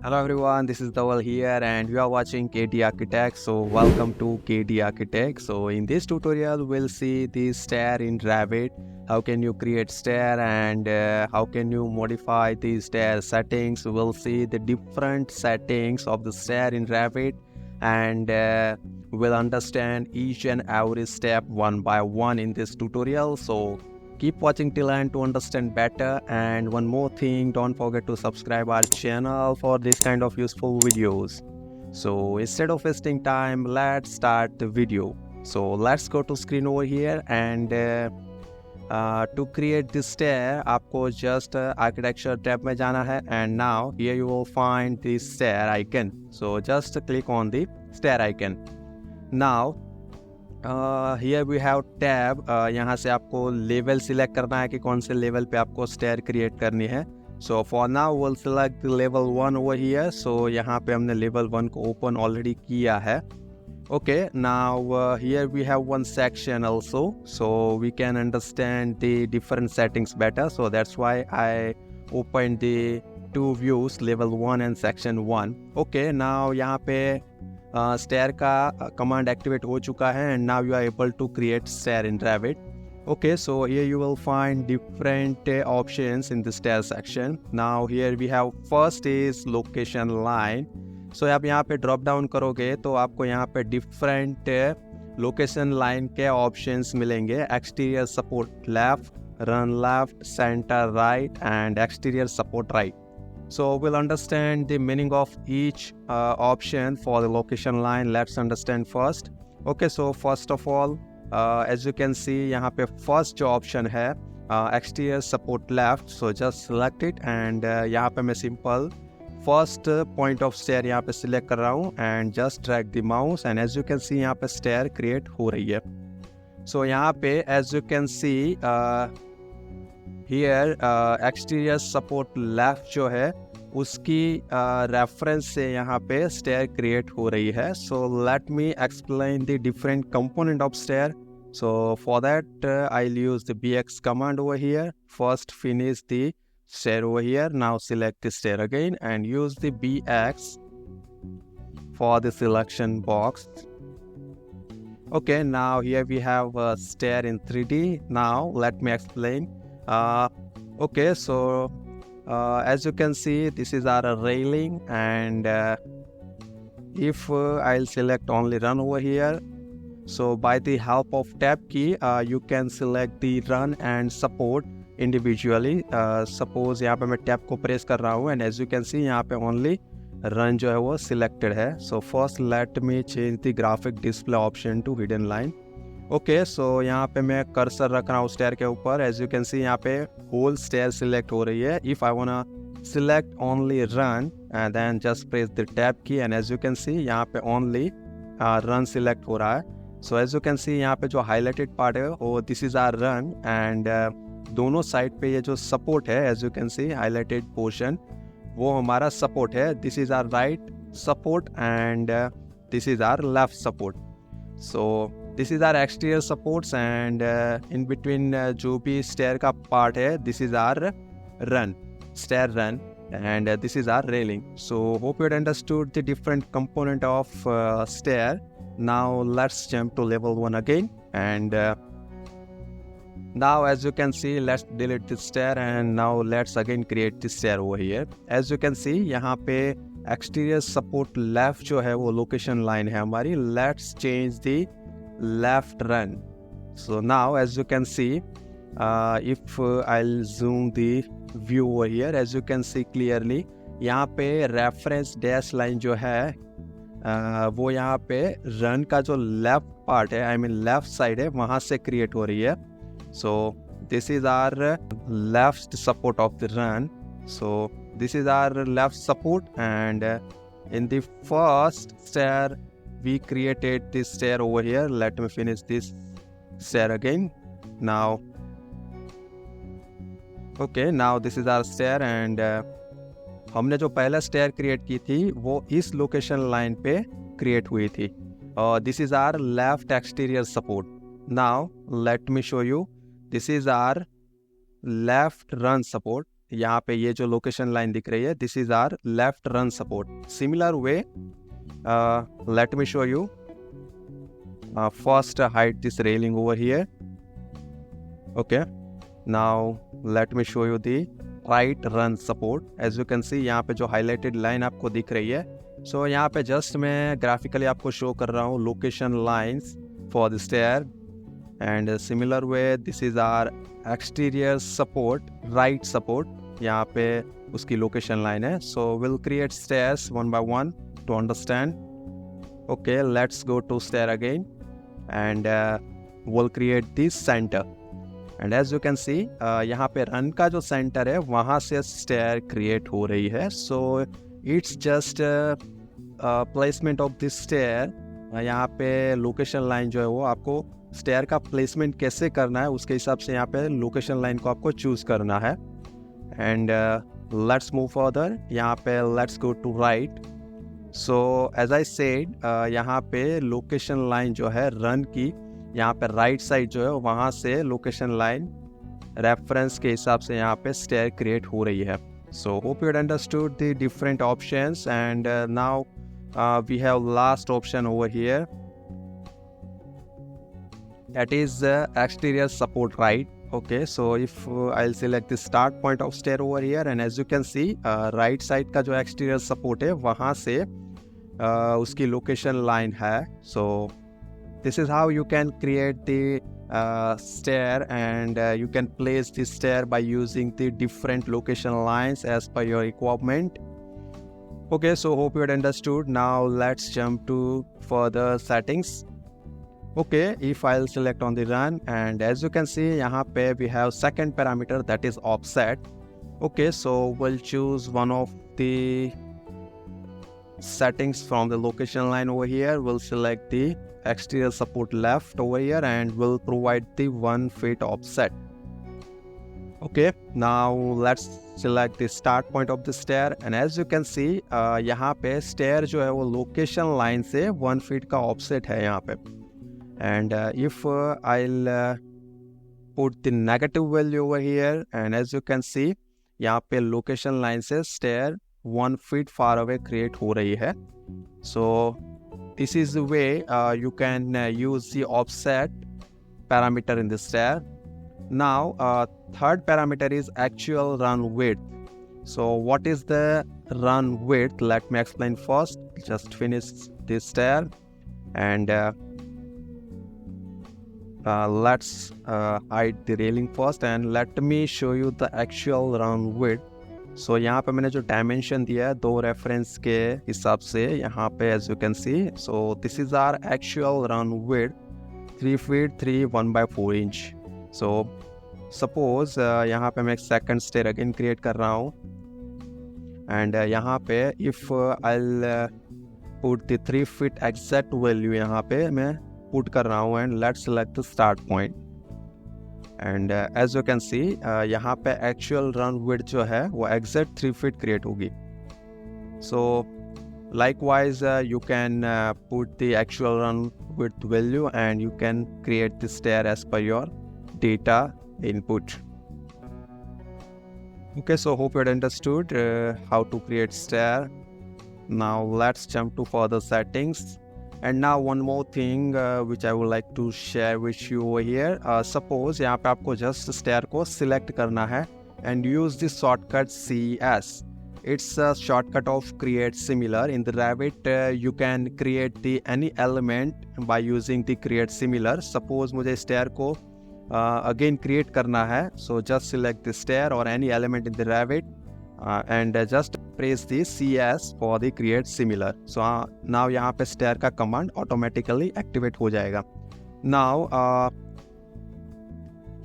Hello everyone, this is Dawal here and you are watching KT Architect. So welcome to KT Architect. So in this tutorial we'll see the stair in Revit. How can you create stair and how can you modify the stair settings. We'll see the different settings of the stair in Revit and we'll understand each and every step one by one in this tutorial. So keep watching till end to understand better. And one more thing, don't forget to subscribe our channel for this kind of useful videos. So instead of wasting time, let's start the video. So let's go to screen over here and to create this stair, आपको just architecture tab में जाना है and now here you will find this stair icon. So just click on the stair icon. Now here we have tab. यहाँ से आपको level select करना है कि कौन से लेवल पे आपको स्टेयर क्रिएट करनी है. So for now will select level 1 over here. So यहाँ पे हमने लेवल 1 को ओपन ऑलरेडी किया है. Okay, now here we have one section also, so we can understand the different settings better. So that's why I opened the two views, level 1 and section 1. Okay, now यहाँ पे stair का command activate हो चुका है and now you are able to create stair in Revit. Okay, so here you will find different options in the stair section. Now here we have first is location line. सो आप यहाँ पे drop down करोगे तो आपको यहाँ पे different location line के options मिलेंगे. Exterior support left, run left, centre right and exterior support right. So will understand the meaning of each option for the location line. Let's understand first. Okay, so first of all as you can see यहाँ पे first जो option है exterior support left. So just select it and यहाँ पे मैं simple first point of stair यहाँ पे select कर रहा हूँ and just drag the mouse and as you can see यहाँ पे स्टेयर क्रिएट हो रही है. सो यहाँ पे as you can see here exterior support left जो है उसकी रेफरेंस से यहाँ पे स्टेयर क्रिएट हो रही है. So let me explain the different component of stair. So for that I use the bx command over here. First finish the stair over here. Now select the stair again and use the bx for the selection box. Okay, now here we have a stair in 3D. Now let me explain. Okay, so as you can see, this is our railing and if I'll select only run over here, so by the help of tab key you can select the run and support individually. Suppose यहाँ पे मैं tab को press कर रहा हूँ and as you can see यहाँ पे only run जो है वो सिलेक्टेड है. So first let me change the graphic display option to hidden line. Okay, so यहाँ पे मैं कर्सर रख रहा हूँ स्टेयर के ऊपर. एज यू कैन सी यहाँ पे होल स्टेयर सिलेक्ट हो रही है. If I wanna select only run and then just press the tab key and as you can see यहाँ पे ओनली रन सिलेक्ट हो रहा है. So as you can see यहाँ पे जो हाईलाइटेड पार्ट है वो this is our run and दोनों साइड पे ये जो सपोर्ट है as you can see highlighted portion वो हमारा सपोर्ट है. This is our right support and this is our left support. So this is our exterior supports and in between जो भी स्टेयर का पार्ट है this is our run, stair run and this is our railing. So hope you understood the different component of stair. Now let's jump to level 1 again and now as you can see let's delete this stair and now let's again create this stair over here. as you can see यहाँ पे exterior support left जो है वो location line है हमारी. let's change the left run. so now as you can see if I'll zoom the view over here as you can see clearly यहाँ पे reference dash line जो है वो यहाँ पे run का जो left part है I mean left side है वहाँ से create हो रही है. So this is our left support of the run. So this is our left support and in the first stair we created this stair over here. Let me finish this stair again. Now okay, now this is our stair and हमने जो पहला stair create की थी वो इस location line पे create हुई थी. This is our left exterior support. Now let me show you. This is our left run support. यहाँ पे ये जो लोकेशन लाइन दिख रही है, this is our left run support. Similar way, let me show you. First hide this railing over here. Okay, now let me show you the right run support. As you can see, यहाँ पे जो highlighted line आपको दिख रही है, so यहाँ पे just मैं graphically आपको show कर रहा हूँ location lines for the stair. And similar way, this is our exterior support, right support. यहाँ पे उसकी location line है. So we'll create stairs one by one to understand. Okay, let's go to stair again. And we'll create this center. And as you can see, यहाँ पे run का जो centre है वहाँ से स्टेयर क्रिएट हो रही है. So it's just placement of this stair. यहाँ पे लोकेशन लाइन जो है वो आपको स्टेयर का प्लेसमेंट कैसे करना है उसके हिसाब से यहाँ पे लोकेशन लाइन को आपको चूज करना है. And let's move further. यहाँ पे let's go to right. So as I said, यहाँ पे लोकेशन लाइन जो है रन की, यहाँ पे राइट साइड जो है वहाँ से लोकेशन लाइन रेफरेंस के हिसाब से यहाँ पे स्टेयर क्रिएट हो रही है. So hope you understood the different options. And now we have last option over here, that is exterior support, right? Okay, so if I'll select the start point of stair over here, and as you can see, right side का जो exterior support है वहाँ से उसकी location line है. So this is how you can create the stair, and you can place the stair by using the different location lines as per your requirement. Okay, so hope you had understood. Now let's jump to further settings. Okay, if I'll select on the run, and as you can see यहाँ पे we have second parameter, that is offset. Okay, so we'll choose one of the settings from the location line over here. We'll select the exterior support left over here, and we'll provide the 1 feet offset. Okay, now let's select the start point of the stair, and as you can see यहाँ पे stair जो है वो location line से 1 feet का offset है यहाँ पे. And if I'll put the negative value over here, and as you can see यहाँ पे location line से stair 1 feet far away create हो रही है. So this is the way you can use the offset parameter in the stair. Now third parameter is actual run width. So what is the run width? Let me explain first. Just finish this stair, and let's hide the railing first, and let me show you the actual run width. So यहाँ पे मैंने जो dimension दिया है 2 reference के हिसाब से यहाँ पे as you can see, so this is our actual run width, 3 feet 3 1/4 inch. So suppose यहाँ पे मैं एक second stair again create कर रहा हूँ, and यहाँ पे if I'll put the 3 feet exact value यहाँ पे मैं पुट कर रहा हूँ, and let's select the start point. And as you can see यहाँ पे एक्चुअल रन विड्थ जो है वो एग्जैक्ट 3 फीट क्रिएट होगी. So likewise you can put the actual run width value, and you can create the stair as per your data input. Okay, so hope you had understood how to create stair. Now let's jump to further settings. And now one more thing which I would like to share with you over here. Suppose यहाँ पे आपको just stair को select करना है and use the shortcut CS. It's a shortcut of create similar. In the Revit you can create the any element by using the create similar. Suppose मुझे stair को again create करना है, so just select the stair or any element in the Revit and just press the CS for the create similar. So now यहाँ पे stair का command automatically activate हो जाएगा. Now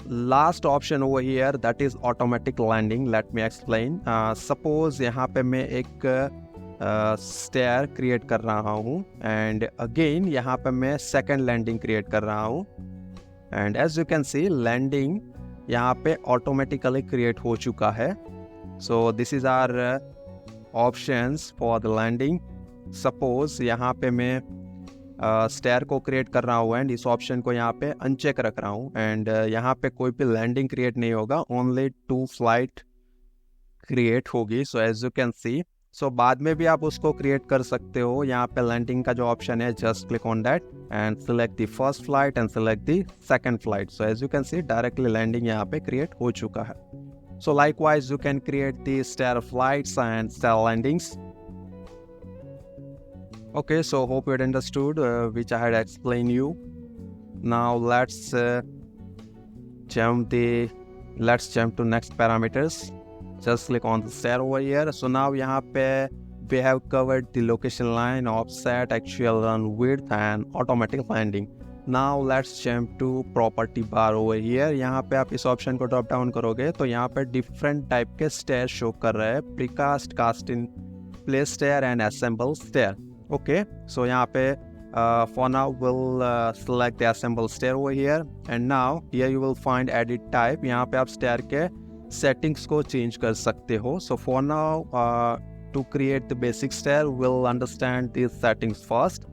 last option over here, that is automatic landing. Let me explain. Suppose यहाँ पे मैं एक stair create कर रहा हूँ, and again यहाँ पे मैं second landing create कर रहा हूँ, and as you can see landing यहाँ पे automatically create हो चुका है. So this is our options for the landing. Suppose यहाँ पे मैं stair को create कर रहा हूँ, and इस option को यहाँ पे uncheck रख रहा हूँ, and यहाँ पे कोई भी landing create नहीं होगा. Only 2 flight क्रिएट होगी। So as you can see, so बाद में भी आप उसको क्रिएट कर सकते हो। यहाँ पे लैंडिंग का जो ऑप्शन है, just click on that and select the first flight and select the second flight. So as you can see directly landing यहाँ पे क्रिएट हो चुका है। So likewise you can create the stair flights and stair landings. Okay, so hope you had understood which I had explained you. Now let's jump to next parameters. Just click on the stair over here. So now यहाँ पे we have covered the location line, offset, actual run width and automatic landing. Now let's jump to property bar over here. यहाँ पे आप इस option को drop down करोगे तो यहाँ पे डिफरेंट टाइप के स्टेयर शो कर रहे हैं, precast, cast in place stair and assemble stair. Okay, so यहाँ पे for now we'll select the assemble stair over here, and now here you will find edit type. यहाँ पे आप stair के settings को change कर सकते हो. So for now to create the basic stair we'll understand these settings first.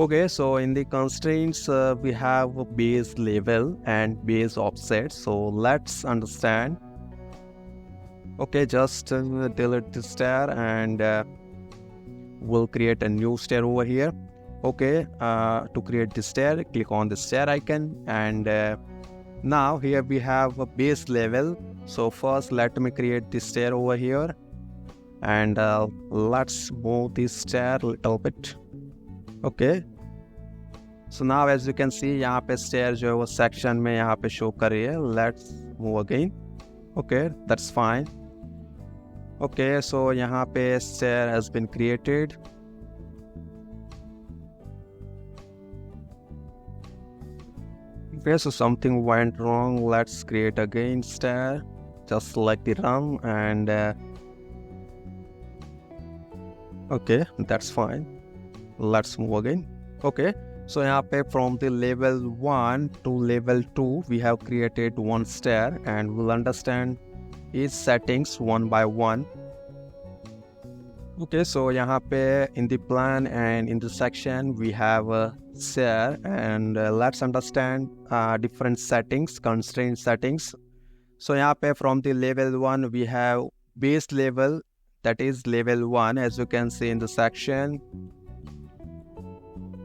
Okay, so in the constraints we have base level and base offset. So let's understand. Okay, just delete the stair and we'll create a new stair over here. Okay, to create the stair, click on the stair icon, and now here we have a base level. So first let me create the stair over here, and let's move this stair a little bit. Okay, so now as you can see यहाँ पे stair जो है वो section में यहाँ पे show कर रही है. Let's move again. Okay, that's fine. Okay, so यहाँ पे stair has been created. Okay, so something went wrong. Let's create again stair. Just select the run and okay, that's fine. Let's move again. Okay, so यहाँ पे from the level 1 to level 2 we have created one stair, and we'll understand each settings one by one. Okay, so यहाँ पे in the plan and in the section we have a stair, and let's understand different settings, constraint settings. So यहाँ पे from the level 1 we have base level, that is level 1, as you can see in the section.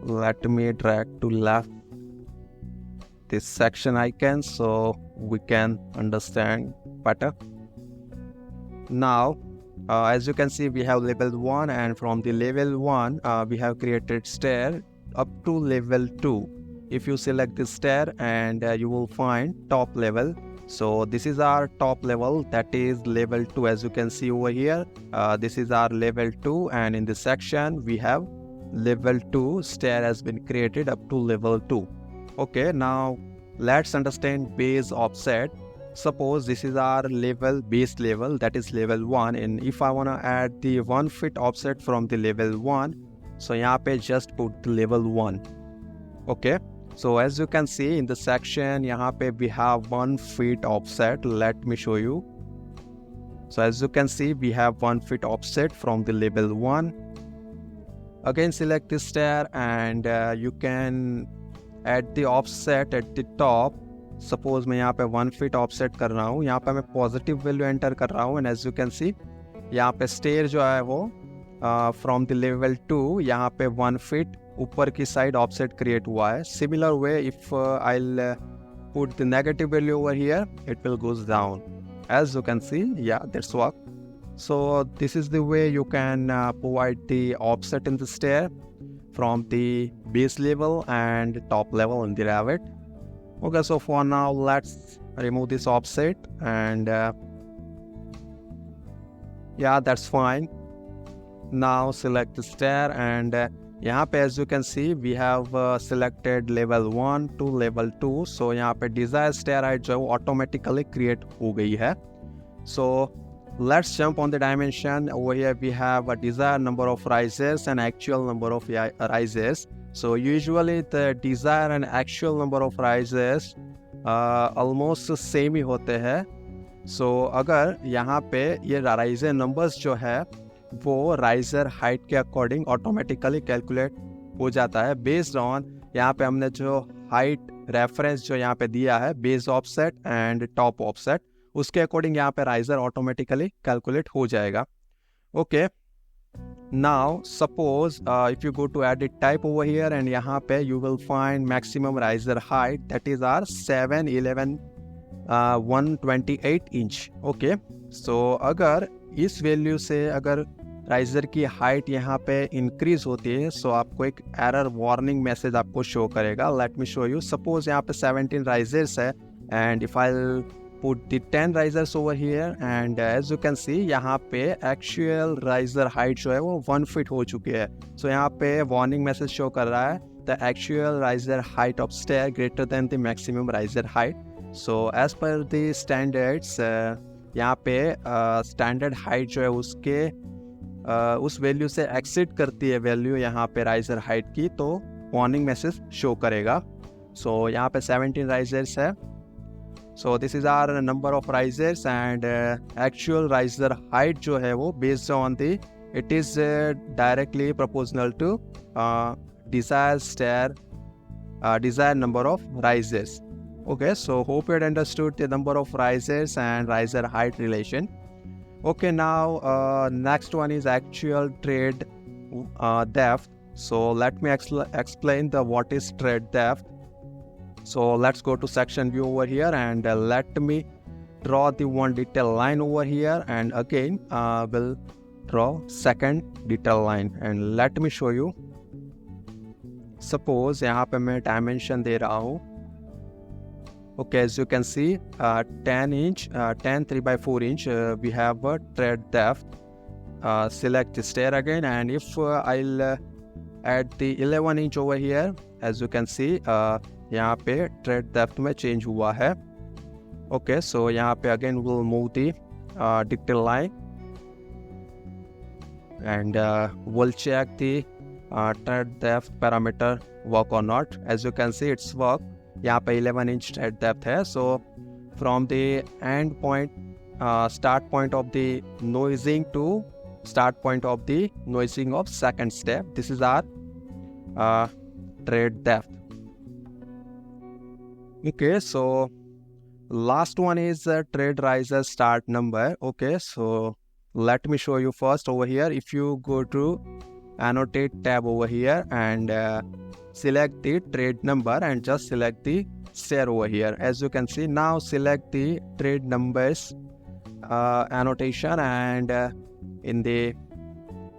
Let me drag to left this section icon so we can understand better. Now as you can see we have level 1, and from the level 1 we have created stair up to level 2. If you select this stair and you will find top level. So this is our top level, that is level 2. As you can see over here, this is our level 2, and in this section we have level 2 stair has been created up to level 2. Okay, now let's understand base offset. Suppose this is our level, base level, that is level 1, and if I want to add the 1 foot offset from the level 1, so यहाँ पे just put the level 1. Okay, so as you can see in the section यहाँ पे we have 1 foot offset. Let me show you. So as you can see we have 1 foot offset from the level 1. Again select this stair, and you can add the offset at the top. Suppose मैं यहाँ पे 1 feet offset कर रहा हूँ, यहाँ पे मैं positive value enter कर रहा हूँ, and as you can see यहाँ पे स्टेयर जो है वो फ्रॉम द लेवल 2 यहाँ पे 1 feet ऊपर की साइड ऑफसेट क्रिएट हुआ है. Similar way if I put the negative value over here it will goes down. As you can see, या that's work. So this is the way you can provide the offset in the stair from the base level and top level in the Revit. Okay, so for now let's remove this offset, and yeah, that's fine. Now select the stair, and यहाँ पे as you can see we have selected level 1 to level 2. So यहाँ पे desired stair height जो है automatically create हो गई है. So let's jump on the dimension. Over here we have a desired number of rises and actual number of rises. So usually the desired and actual number of rises almost same ही होते हैं. So अगर यहाँ पे ये riser numbers जो है वो riser height के according automatically calculate हो जाता है based on यहाँ पे हमने जो height reference जो यहाँ पे दिया है base offset and top offset, उसके अकॉर्डिंग यहाँ पे राइजर ऑटोमेटिकली कैलकुलेट हो जाएगा. Okay, now suppose if you go to edit type over here and यहाँ पे you will find maximum riser height, that is our 7, 11, 128 inch. Okay, सो अगर इस value से अगर राइजर की हाइट यहाँ पे इंक्रीज होती है, सो आपको एक एरर वार्निंग मैसेज आपको शो करेगा. Late me show you. Suppose यहाँ पे 17 राइजर्स है and if I put the 10 risers over here and as you can see यहाँ पे actual riser height जो है वो 1 feet हो चुकी है. So यहाँ पे warning message show कर रहा है the actual riser height of stair greater than the maximum riser height. So as per the standards यहाँ पे standard height जो है उसके उस वैल्यू से exceed करती है वैल्यू यहाँ पे riser height की, तो warning message show करेगा. So यहाँ पे 17 risers है. So this is our number of risers and actual riser height जो है वो based on the it is directly proportional to desired stair desired number of risers. Okay, so hope you had understood the number of risers and riser height relation. Okay, now next one is actual trade depth. So let me explain the what is trade depth. So let's go to section view over here and let me draw the one detail line over here and again we'll draw second detail line and let me show you. Suppose यहाँ पे मैं dimension दे रहा हूँ. Okay, as you can see 10 inch 10 3/4 inch we have a trade depth. Select the stair again and if I'll add the 11 inch over here, as you can see यहाँ पे trade depth में change हुआ है. Okay, so यहाँ पे again will move the detail line and will check the trade depth parameter work और not. As you can see it's work. यहाँ पे 11 इंच ट्रेड डेप्थ है. So from the end point start point of the nosing to start point of the noising of second step, this is our trade depth. Okay, so last one is trade riser start number. Okay, so let me show you first over here. If you go to annotate tab over here and select the trade number and just select the stair over here. As you can see, now select the trade numbers annotation and in the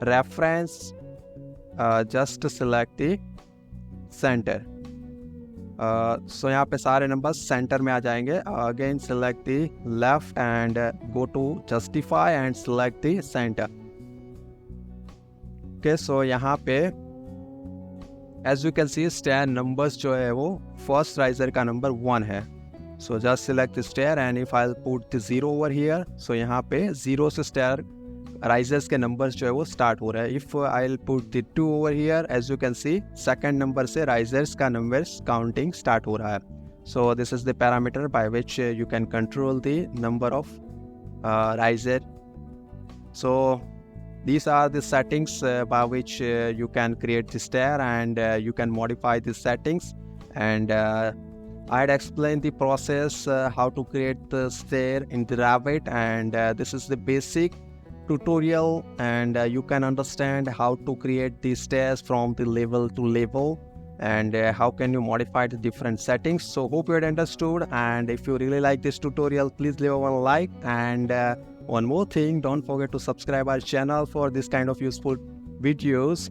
reference just select the center. So यहाँ पे सारे numbers centre में आ जाएंगे. Again select the left and go to justify and select the centre. Okay, so यहाँ पे as you can see stair numbers जो है वो फर्स्ट राइजर का नंबर 1 है. So just select the stair and if I put the 0 over here, so यहाँ पे 0 से स्टेयर राइजर्स के नंबर्स जो है वो स्टार्ट हो रहा है. If I put the 2 over here, as you can see second number से राइजर्स का नंबर्स काउंटिंग स्टार्ट हो रहा है. So this is the parameter by which you can control the number of riser. So these are the settings by which you can create the stair and you can modify the settings. And I'd explain the process how to create the stair in the Revit, and this is the basic tutorial, and you can understand how to create the stairs from the level to level and how can you modify the different settings. So hope you had understood, and if you really like this tutorial, please leave one like, and one more thing, don't forget to subscribe our channel for this kind of useful videos.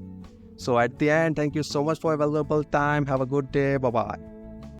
So at the end, thank you so much for your valuable time. Have a good day. Bye bye.